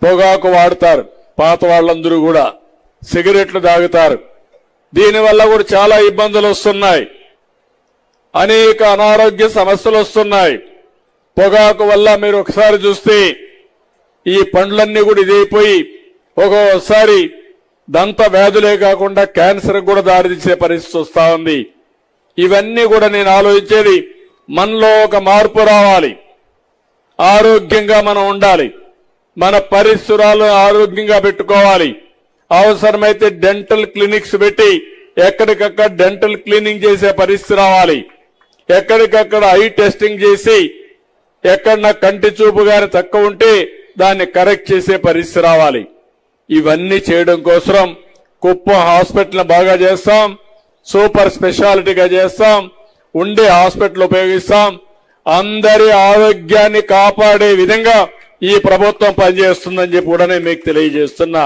పొగాకు వాడతారు, పాత వాళ్ళందరూ కూడా సిగరెట్లు తాగుతారు. దీనివల్ల కూడా చాలా ఇబ్బందులు వస్తున్నాయి, అనేక అనారోగ్య సమస్యలు వస్తున్నాయి. పొగాకు వల్ల మీరు ఒకసారి చూస్తే ఈ పండ్లన్నీ కూడా ఇదైపోయి ఒక్కోసారి దంత వ్యాధులే కాకుండా క్యాన్సర్ కూడా దారితీసే పరిస్థితి వస్తా ఉంది. ఇవన్నీ కూడా నేను ఆలోచించేది, మనలో ఒక మార్పు రావాలి, ఆరోగ్యంగా మనం ఉండాలి, మన పరిసరాలను ఆరోగ్యంగా పెట్టుకోవాలి. అవసరమైతే డెంటల్ క్లినిక్స్ పెట్టి ఎక్కడికక్కడ డెంటల్ క్లీనింగ్ చేసే పరిస్థితి రావాలి. ఎక్కడికక్కడ ఐ టెస్టింగ్ చేసి ఎక్కడన్నా కంటి చూపు గాని తక్కువ ఉంటే దాన్ని కరెక్ట్ చేసే పరిస్థితి రావాలి. ఇవన్నీ చేయడం కోసం కుప్పం హాస్పిటల్ బాగా చేస్తాం, సూపర్ స్పెషాలిటీగా చేస్తాం, ఉండే హాస్పిటల్ ఉపయోగిస్తాం. అందరి ఆరోగ్యాన్ని కాపాడే విధంగా ఈ ప్రభుత్వం పనిచేస్తుందని చెప్పి కూడా నేను మీకు తెలియజేస్తున్నా.